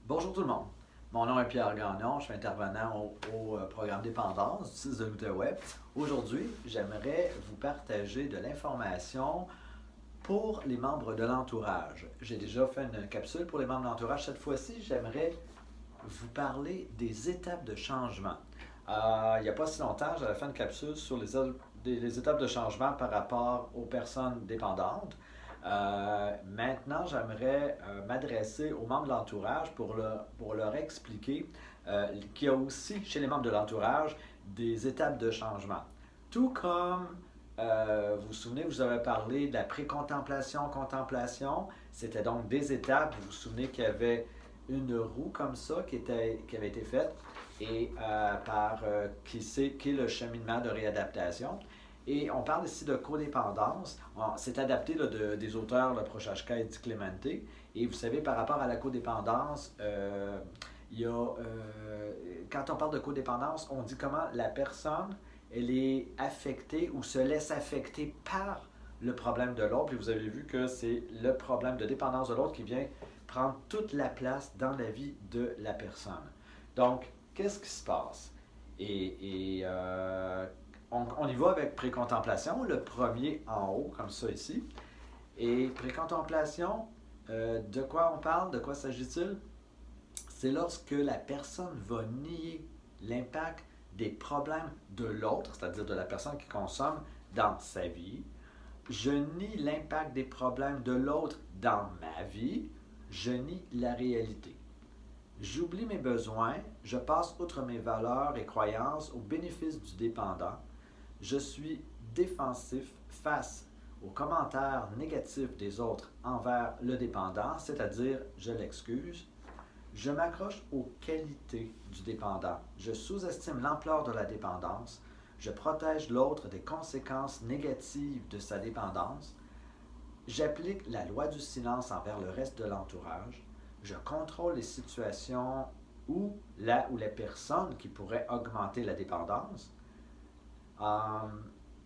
Bonjour tout le monde. Mon nom est Pierre Gagnon, je suis intervenant au programme Dépendance du site de l'Outaouais. Aujourd'hui, j'aimerais vous partager de l'information pour les membres de l'entourage. J'ai déjà fait une capsule pour les membres de l'entourage. Cette fois-ci, j'aimerais vous parler des étapes de changement. Il n'y a pas si longtemps, j'avais fait une capsule sur les étapes de changement par rapport aux personnes dépendantes. Maintenant, j'aimerais m'adresser aux membres de l'entourage pour leur expliquer qu'il y a aussi chez les membres de l'entourage des étapes de changement. Tout comme vous vous souvenez, je vous avais parlé de la précontemplation, contemplation. C'était donc des étapes. Vous vous souvenez qu'il y avait une roue comme ça qui avait été faite et qui est le cheminement de réadaptation. Et on parle ici de codépendance. C'est adapté là, des auteurs, le Prochaska et Di Clemente. Et vous savez, par rapport à la codépendance, quand on parle de codépendance, on dit comment la personne, elle est affectée ou se laisse affecter par le problème de l'autre. Et vous avez vu que c'est le problème de dépendance de l'autre qui vient prendre toute la place dans la vie de la personne. Donc, qu'est-ce qui se passe? On y va avec précontemplation, le premier en haut, comme ça ici. Et précontemplation, de quoi on parle? De quoi s'agit-il? C'est lorsque la personne va nier l'impact des problèmes de l'autre, c'est-à-dire de la personne qui consomme dans sa vie. Je nie l'impact des problèmes de l'autre dans ma vie. Je nie la réalité. J'oublie mes besoins, je passe outre mes valeurs et croyances au bénéfice du dépendant. Je suis défensif face aux commentaires négatifs des autres envers le dépendant, c'est-à-dire je l'excuse. Je m'accroche aux qualités du dépendant. Je sous-estime l'ampleur de la dépendance. Je protège l'autre des conséquences négatives de sa dépendance. J'applique la loi du silence envers le reste de l'entourage. Je contrôle les situations ou les personnes qui pourraient augmenter la dépendance.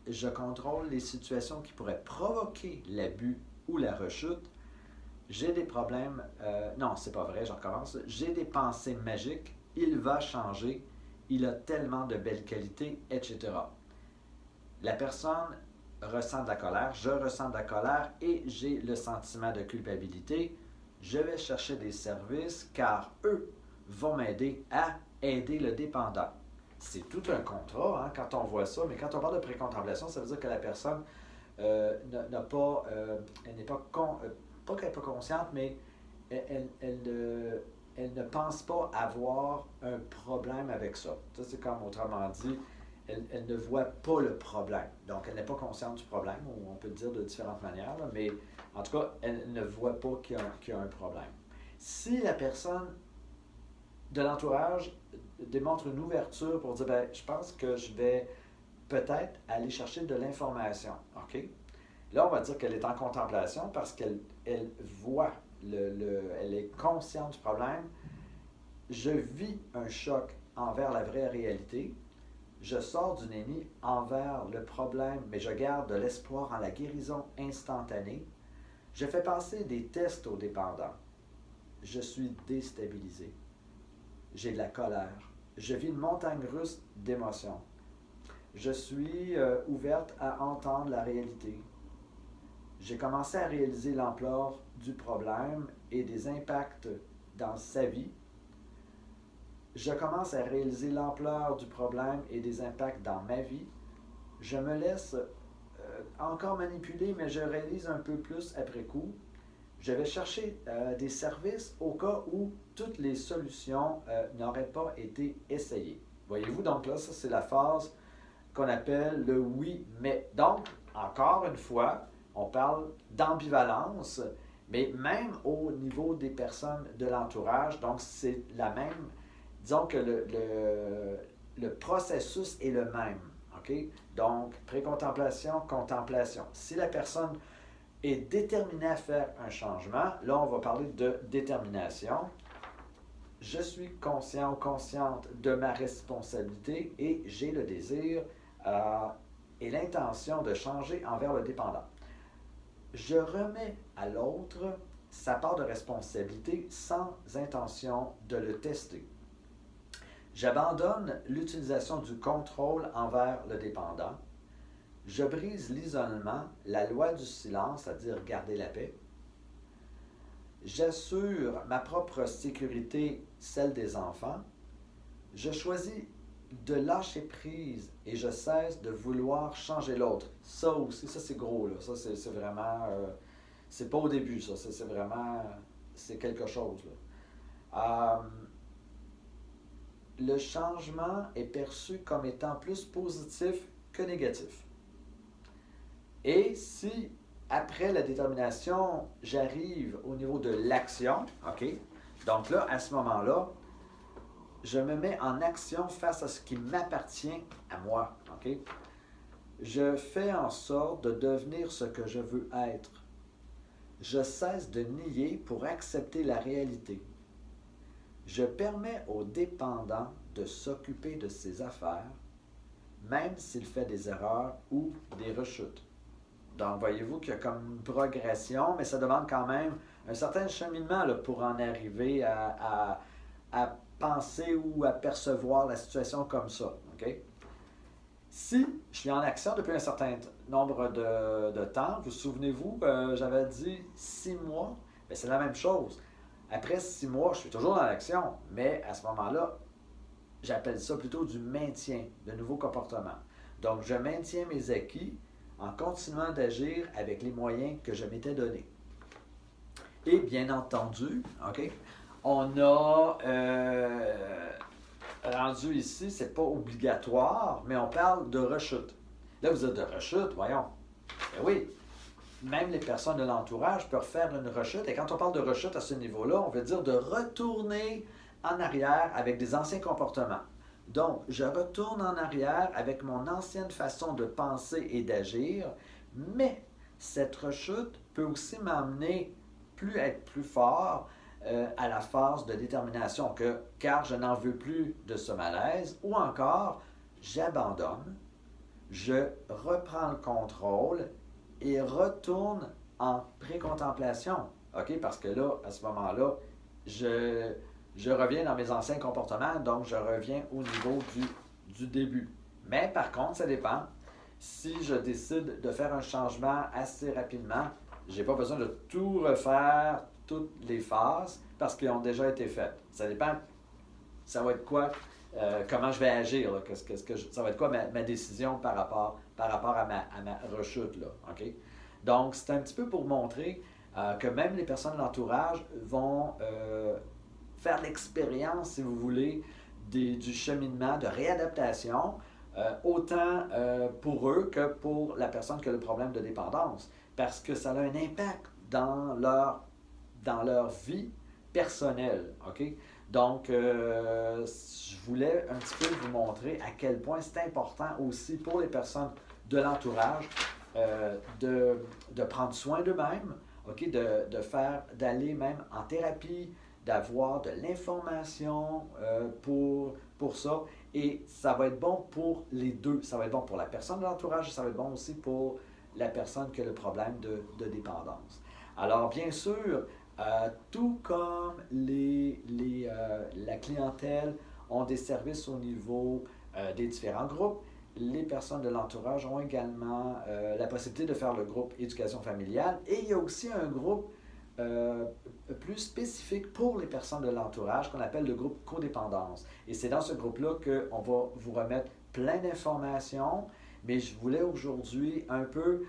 Je contrôle les situations qui pourraient provoquer l'abus ou la rechute. J'ai des problèmes. Non, c'est pas vrai, je recommence. J'ai des pensées magiques. Il va changer. Il a tellement de belles qualités, etc. La personne ressent de la colère, je ressens de la colère et j'ai le sentiment de culpabilité. Je vais chercher des services car eux vont m'aider à aider le dépendant. C'est tout un contrat quand on voit ça, mais quand on parle de précontemplation, ça veut dire que la personne n'a pas, elle n'est pas, pas qu'elle n'est pas consciente, mais elle ne pense pas avoir un problème avec ça. Ça, c'est comme autrement dit, elle ne voit pas le problème. Donc, elle n'est pas consciente du problème, ou on peut le dire de différentes manières, là, mais en tout cas, elle ne voit pas qu'il y a un problème. Si la personne de l'entourage démontre une ouverture pour dire, ben, je pense que je vais peut-être aller chercher de l'information. OK? Là, on va dire qu'elle est en contemplation parce qu'elle voit, elle est consciente du problème. Je vis un choc envers la vraie réalité. Je sors du déni envers le problème, mais je garde de l'espoir en la guérison instantanée. Je fais passer des tests aux dépendants. Je suis déstabilisé. J'ai de la colère. Je vis une montagne russe d'émotions. Je suis ouverte à entendre la réalité. J'ai commencé à réaliser l'ampleur du problème et des impacts dans sa vie. Je commence à réaliser l'ampleur du problème et des impacts dans ma vie. Je me laisse encore manipuler, mais je réalise un peu plus après coup. Je vais chercher des services au cas où toutes les solutions n'auraient pas été essayées. Voyez-vous, donc là, ça c'est la phase qu'on appelle le oui, mais. Donc, encore une fois, on parle d'ambivalence, mais même au niveau des personnes de l'entourage, donc c'est la même, disons que le processus est le même. OK? Donc, précontemplation, contemplation. Si la personne est déterminée à faire un changement, là, on va parler de détermination. Je suis conscient ou consciente de ma responsabilité et j'ai le désir et l'intention de changer envers le dépendant. Je remets à l'autre sa part de responsabilité sans intention de le tester. J'abandonne l'utilisation du contrôle envers le dépendant. Je brise l'isolement, la loi du silence, c'est-à-dire garder la paix. J'assure ma propre sécurité, celle des enfants. Je choisis de lâcher prise et je cesse de vouloir changer l'autre. Ça aussi, ça c'est gros, là. Ça c'est vraiment... c'est pas au début, ça. C'est vraiment... C'est quelque chose, là. Le changement est perçu comme étant plus positif que négatif. Et si, après la détermination, j'arrive au niveau de l'action, OK? Donc là, à ce moment-là, je me mets en action face à ce qui m'appartient à moi, OK? Je fais en sorte de devenir ce que je veux être. Je cesse de nier pour accepter la réalité. Je permets au dépendant de s'occuper de ses affaires, même s'il fait des erreurs ou des rechutes. Donc, voyez-vous qu'il y a comme une progression, mais ça demande quand même un certain cheminement là, pour en arriver à penser ou à percevoir la situation comme ça. Okay? Si je suis en action depuis un certain nombre de temps, vous souvenez-vous, j'avais dit 6 mois, bien, c'est la même chose. Après 6 mois, je suis toujours dans l'action, mais à ce moment-là, j'appelle ça plutôt du maintien de nouveaux comportements. Donc, je maintiens mes acquis en continuant d'agir avec les moyens que je m'étais donnés. Et bien entendu, OK, on a rendu ici, c'est pas obligatoire, mais on parle de rechute. Là, vous êtes de rechute, voyons. Ben oui, même les personnes de l'entourage peuvent faire une rechute. Et quand on parle de rechute à ce niveau-là, on veut dire de retourner en arrière avec des anciens comportements. Donc, je retourne en arrière avec mon ancienne façon de penser et d'agir, mais cette rechute peut aussi m'amener être plus fort à la phase de détermination, car je n'en veux plus de ce malaise, ou encore, j'abandonne, je reprends le contrôle et retourne en précontemplation. OK? Parce que là, à ce moment-là, je reviens dans mes anciens comportements, donc je reviens au niveau du début. Mais par contre, ça dépend. Si je décide de faire un changement assez rapidement, je n'ai pas besoin de tout refaire, toutes les phases, parce qu'elles ont déjà été faites. Ça dépend, ça va être quoi, comment je vais agir, là, ça va être quoi ma décision par rapport à ma rechute, là, OK? Donc, c'est un petit peu pour montrer que même les personnes de l'entourage vont faire l'expérience, si vous voulez, du cheminement de réadaptation, autant pour eux que pour la personne qui a le problème de dépendance, parce que ça a un impact dans leur vie personnelle. OK? Donc, je voulais un petit peu vous montrer à quel point c'est important aussi pour les personnes de l'entourage de prendre soin d'eux-mêmes, OK? D'aller même en thérapie, d'avoir de l'information pour ça. Et ça va être bon pour les deux. Ça va être bon pour la personne de l'entourage et ça va être bon aussi pour la personne qui a le problème de dépendance. Alors, bien sûr, tout comme la clientèle ont des services au niveau des différents groupes, les personnes de l'entourage ont également la possibilité de faire le groupe éducation familiale. Et il y a aussi un groupe plus spécifique pour les personnes de l'entourage qu'on appelle le groupe codépendance. Et c'est dans ce groupe-là qu'on va vous remettre plein d'informations, mais je voulais aujourd'hui un peu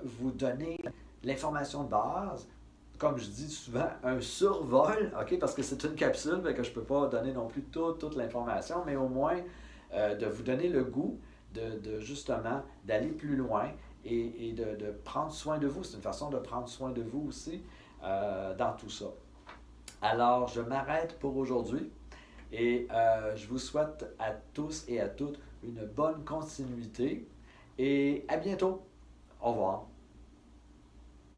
vous donner l'information de base, comme je dis souvent, un survol, OK, parce que c'est une capsule, fait que je ne peux pas donner non plus toute l'information, mais au moins de vous donner le goût de justement d'aller plus loin et de prendre soin de vous. C'est une façon de prendre soin de vous aussi dans tout ça. Alors, je m'arrête pour aujourd'hui et je vous souhaite à tous et à toutes une bonne continuité et à bientôt. Au revoir.